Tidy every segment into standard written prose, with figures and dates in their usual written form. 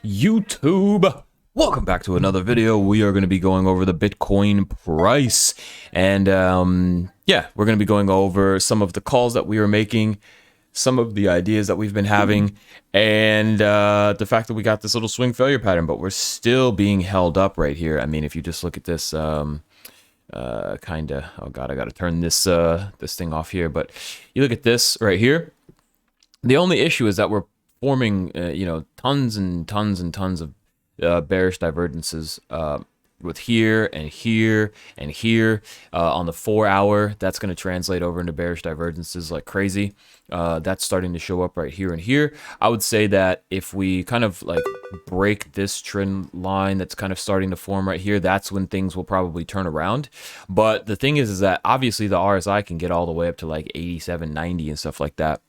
YouTube? Welcome back to another video. We are going to be going over the Bitcoin price, and yeah, we're going to be going over some of the calls that we are making, some of the ideas that we've been having, and the fact that we got this little swing failure pattern, but we're still being held up right here. I mean, if you just look at this kind of, oh god, I got to turn this this thing off here, but you look at this right here. The only issue is that we're forming tons and tons and tons of bearish divergences with here and here and here on the 4 hour. That's going to translate over into bearish divergences like crazy. That's starting to show up right here and here. I would say that if we kind of like break this trend line that's kind of starting to form right here, that's when things will probably turn around. But the thing is that obviously the RSI can get all the way up to like 87, 90 and stuff like that.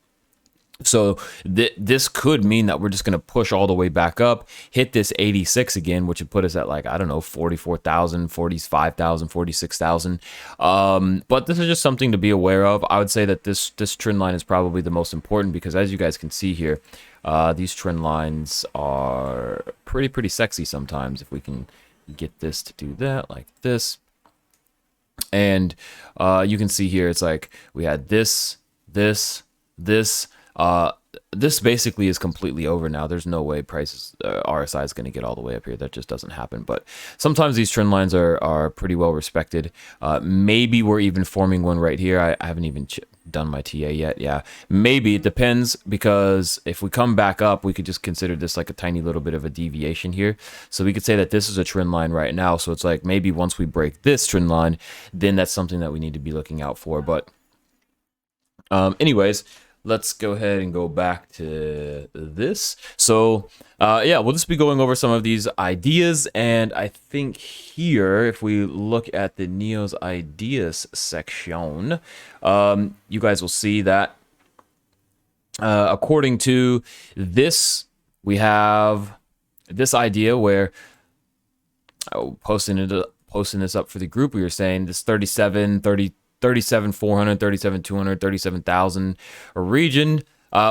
So this could mean that we're just going to push all the way back up, hit this 86 again, which would put us at like, I don't know, 44,000, 45,000, 46,000. But this is just something to be aware of. I would say that this trend line is probably the most important because as you guys can see here, these trend lines are pretty sexy sometimes. If we can get this to do that like this. And you can see here, it's like we had this. This basically is completely over now. There's no way prices RSI is going to get all the way up here. That just doesn't happen. But sometimes these trend lines are pretty well respected. Maybe we're even forming one right here. I haven't even done my TA yet. Yeah, maybe. It depends, because if we come back up, we could just consider this like a tiny little bit of a deviation here. So we could say that this is a trend line right now. So it's like maybe once we break this trend line, then that's something that we need to be looking out for. But anyways, let's go ahead and go back to this. So yeah, we'll just be going over some of these ideas. And I think here, if we look at the Neo's ideas section, you guys will see that according to this, we have this idea where posting this up for the group. We were saying this 37,400, 37,200, 37,000 region.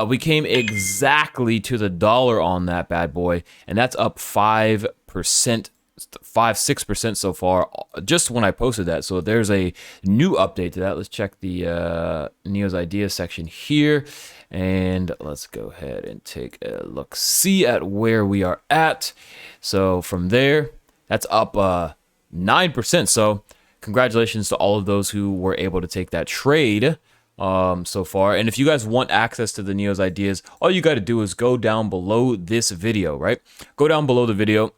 We came exactly to the dollar on that bad boy, and that's up 5%, 6% so far, just when I posted that. So there's a new update to that. Let's check the Neo's Ideas section here, and let's go ahead and take a look, see at where we are at. So from there, that's up 9%. So congratulations to all of those who were able to take that trade so far. And if you guys want access to the Neo's Ideas, all you got to do is go down below this video, right? Go down below the video.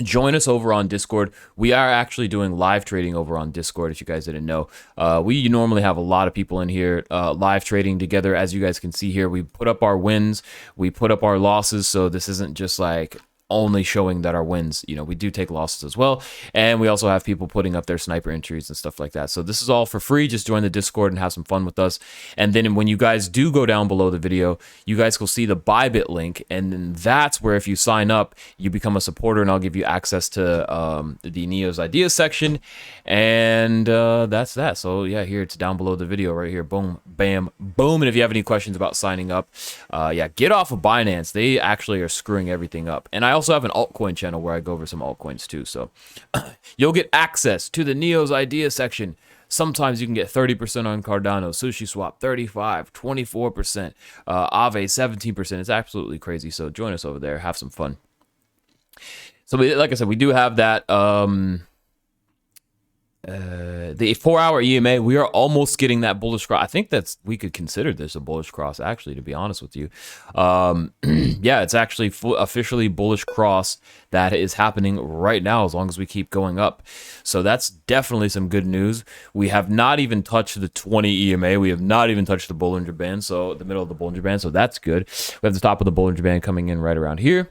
Join us over on Discord. We are actually doing live trading over on Discord, if you guys didn't know. We normally have a lot of people in here live trading together. As you guys can see here, we put up our wins, we put up our losses. So this isn't just like only showing that our wins, we do take losses as well. And we also have people putting up their sniper entries and stuff like that. So this is all for free. Just join the Discord and have some fun with us. And then when you guys do go down below the video, you guys will see the bybit link. And then that's where if you sign up, you become a supporter, and I'll give you access to the Neo's Ideas section. And that's that. So yeah, here it's down below the video right here. Boom, bam, boom. And if you have any questions about signing up, yeah, get off of Binance. They actually are screwing everything up. And I also have an altcoin channel where I go over some altcoins too. So you'll get access to the Neo's Idea section. Sometimes you can get 30% on Cardano, Sushi Swap 35, 24%, Aave 17%. It's absolutely crazy. So join us over there, have some fun. So like I said, we do have that the 4 hour EMA. We are almost getting that bullish cross. I think we could consider this a bullish cross, actually, to be honest with you. Yeah, it's actually officially bullish cross that is happening right now, as long as we keep going up. So that's definitely some good news. We have not even touched the 20 EMA. We have not even touched the Bollinger Band, so the middle of the Bollinger Band. So that's good. We have the top of the Bollinger Band coming in right around here.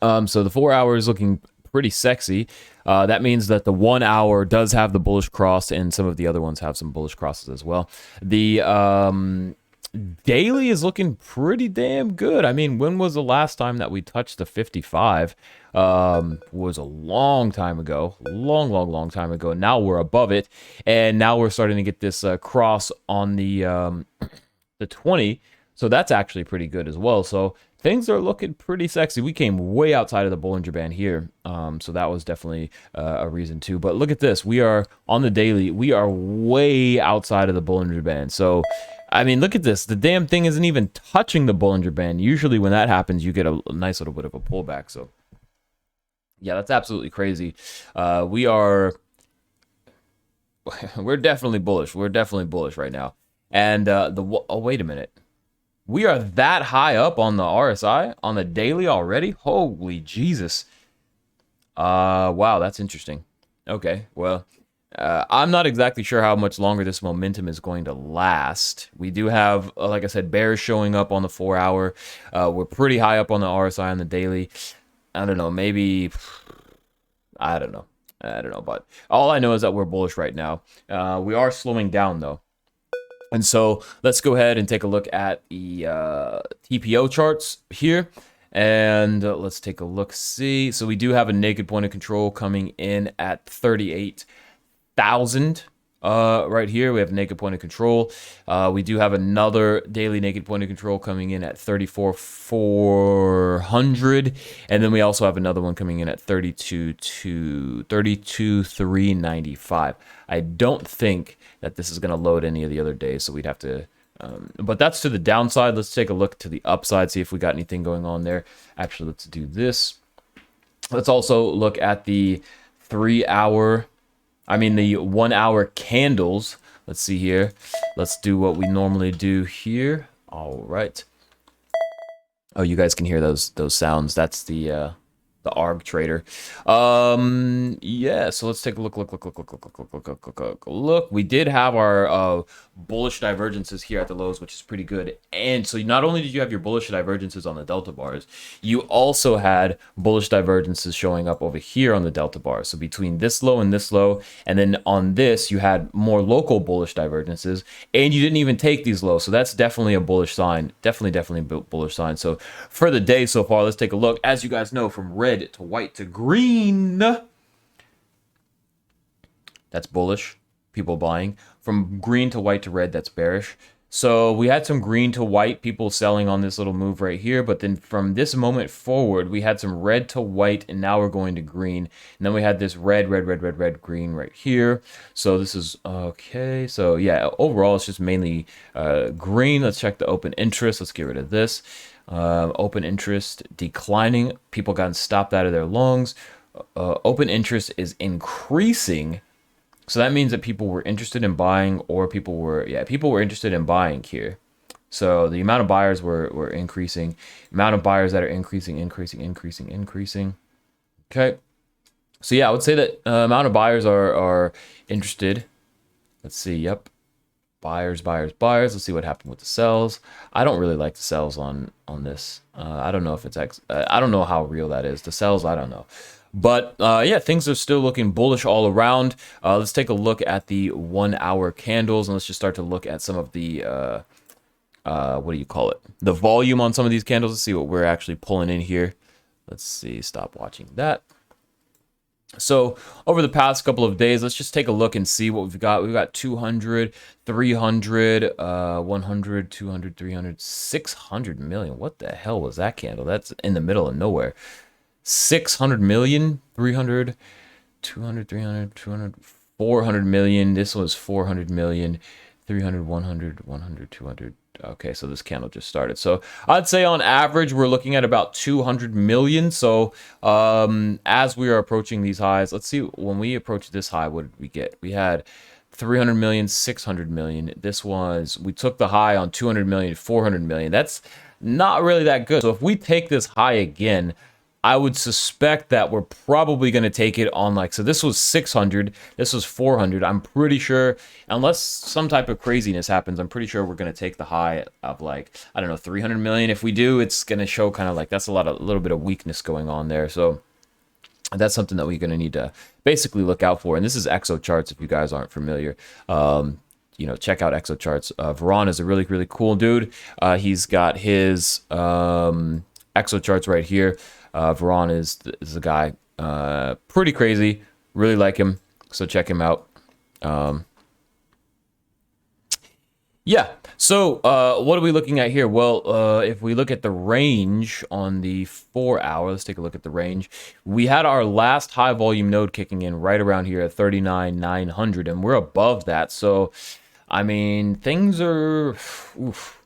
So the 4 hour is looking pretty sexy. That means that the 1 hour does have the bullish cross, and some of the other ones have some bullish crosses as well. The daily is looking pretty damn good. I mean, when was the last time that we touched the 55? Was a long time ago. Long time ago. Now we're above it, and now we're starting to get this cross on the 20. So that's actually pretty good as well. So things are looking pretty sexy. We came way outside of the Bollinger Band here, so that was definitely a reason too. But look at this. We are on the daily. We are way outside of the Bollinger Band. So, I mean, look at this. The damn thing isn't even touching the Bollinger Band. Usually when that happens, you get a nice little bit of a pullback. So, yeah, that's absolutely crazy. We are... We're definitely bullish. We're definitely bullish right now. And oh, wait a minute. We are that high up on the RSI on the daily already? Holy Jesus. Wow, that's interesting. Okay, well, I'm not exactly sure how much longer this momentum is going to last. We do have, like I said, bears showing up on the 4-hour. We're pretty high up on the RSI on the daily. I don't know, maybe... I don't know. But all I know is that we're bullish right now. We are slowing down, though. And so let's go ahead and take a look at the TPO charts here. And let's take a look, see. So we do have a naked point of control coming in at 38,000. Right here, we have a naked point of control. We do have another daily naked point of control coming in at 34,400. And then we also have another one coming in at 32,395. I don't think that this is going to load any of the other days, so we'd have to... but that's to the downside. Let's take a look to the upside, see if we got anything going on there. Actually, let's do this. Let's also look at the 3-hour... the 1-hour candles. Let's see here. Let's do what we normally do here. All right. Oh, you guys can hear those sounds. That's the ARB trader. Yeah, so let's take a look. Look. We did have our bullish divergences here at the lows, which is pretty good. And so not only did you have your bullish divergences on the delta bars, you also had bullish divergences showing up over here on the delta bars. So between this low, and then on this, you had more local bullish divergences, and you didn't even take these lows. So that's definitely a bullish sign. Definitely a bullish sign. So for the day so far, let's take a look. As you guys know, from red to white to green, that's bullish, people buying. From green to white to red, that's bearish. So we had some green to white people selling on this little move right here, but then from this moment forward, we had some red to white, and now we're going to green. And then we had this red, green right here. So this is okay. So yeah, overall, it's just mainly green. Let's check the open interest. Let's get rid of this. Open interest declining. People got stopped out of their longs. Open interest is increasing. So that means that people were interested in buying, or people were interested in buying here. So the amount of buyers were increasing. Amount of buyers that are increasing. Okay. So yeah, I would say that amount of buyers are interested. Let's see. Yep. Buyers. Let's see what happened with the sells. I don't really like the sells on this. I don't know if it's I don't know how real that is. The sells, I don't know. But yeah, things are still looking bullish all around. Let's take a look at the 1-hour candles, and let's just start to look at some of the what do you call it? The volume on some of these candles. Let's see what we're actually pulling in here. Let's see. Stop watching that. So over the past couple of days, let's just take a look and see what we've got. We've got 200, 300, 100, 200, 300, 600 million. What the hell was that candle? That's in the middle of nowhere. 600 million, 300, 200, 300, 200, 400 million. This was 400 million, 300, 100, 100, 200. Okay, so this candle just started. So I'd say on average, we're looking at about 200 million. So as we are approaching these highs, let's see, when we approach this high, what did we get? We had 300 million, 600 million. This was, we took the high on 200 million, 400 million. That's not really that good. So if we take this high again, I would suspect that we're probably going to take it on so this was 600, this was 400. I'm pretty sure, unless some type of craziness happens, I'm pretty sure we're going to take the high of I don't know, 300 million. If we do, it's going to show kind of that's a little bit of weakness going on there. So that's something that we're going to need to basically look out for. And this is Exo charts if you guys aren't familiar. Check out Exo charts. Veron is a really, really cool dude. He's got his Exo charts right here. Veron is the guy. Pretty crazy. Really like him. So check him out. Yeah. So what are we looking at here? Well, if we look at the range on the 4 hour, let's take a look at the range. We had our last high volume node kicking in right around here at 39,900, and we're above that. So, I mean, things are, oof,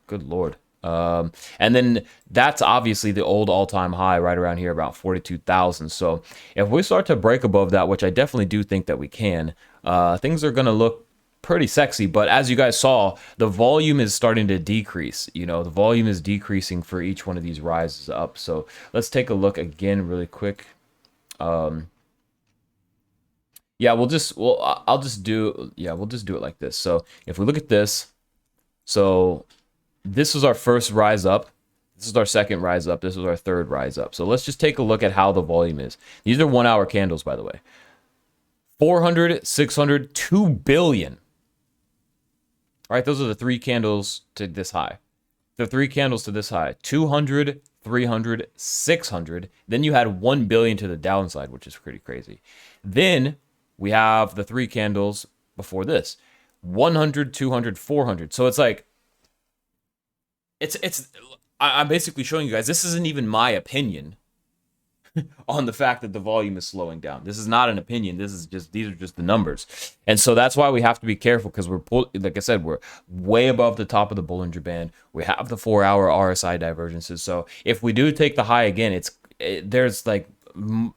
good Lord. And then that's obviously the old all-time high right around here, about 42,000. So if we start to break above that, which I definitely do think that we can, things are going to look pretty sexy. But as you guys saw, the volume is starting to decrease. You know, the volume is decreasing for each one of these rises up. So let's take a look again really quick. Yeah, I'll just do, yeah, we'll just do it like this. So if we look at this, so this was our first rise up. This is our second rise up. This was our third rise up. So let's just take a look at how the volume is. These are 1 hour candles, by the way. 400, 600, 2 billion. All right, those are the three candles to this high. The three candles to this high. 200, 300, 600. Then you had 1 billion to the downside, which is pretty crazy. Then we have the three candles before this. 100, 200, 400. So it's like, I'm basically showing you guys, this isn't even my opinion on the fact that the volume is slowing down. This is not an opinion. These are just the numbers. And so that's why we have to be careful, because like I said, we're way above the top of the Bollinger Band. We have the 4 hour RSI divergences. So if we do take the high again, there's like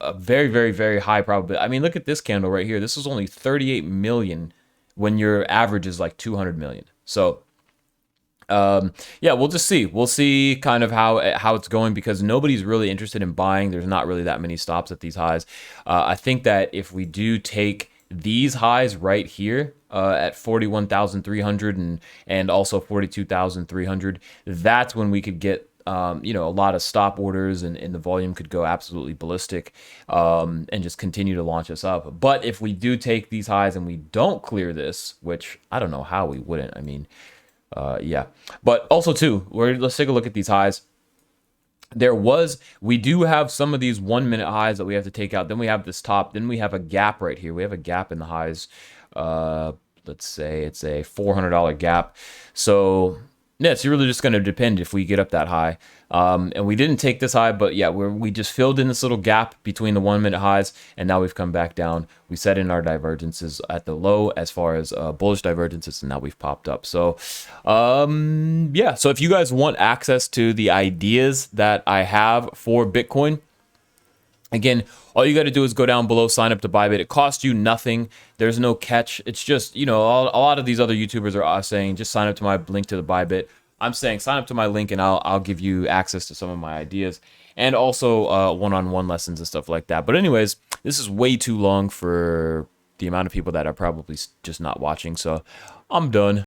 a very, very, very high probability. I mean, look at this candle right here. This is only 38 million when your average is like 200 million. So yeah, we'll just see. We'll see kind of how it's going, because nobody's really interested in buying. There's not really that many stops at these highs. I think that if we do take these highs right here at 41,300 and also 42,300, that's when we could get you know, a lot of stop orders, and the volume could go absolutely ballistic and just continue to launch us up. But if we do take these highs and we don't clear this, which I don't know how we wouldn't. I mean, yeah, but also too, let's take a look at these highs. We do have some of these 1 minute highs that we have to take out. Then we have this top. Then we have a gap right here. We have a gap in the highs. Let's say it's a $400 gap. So yeah, it's really just going to depend if we get up that high. And we didn't take this high, but yeah, we just filled in this little gap between the 1 minute highs, and now we've come back down. We set in our divergences at the low as far as bullish divergences, and now we've popped up. So yeah, so if you guys want access to the ideas that I have for Bitcoin, again, all you got to do is go down below, sign up to Bybit. It costs you nothing. There's no catch. It's just, you know, a lot of these other YouTubers are saying just sign up to my link to the Bybit. I'm saying sign up to my link, and I'll give you access to some of my ideas, and also one-on-one lessons and stuff like that. But anyways, this is way too long for the amount of people that are probably just not watching. So I'm done.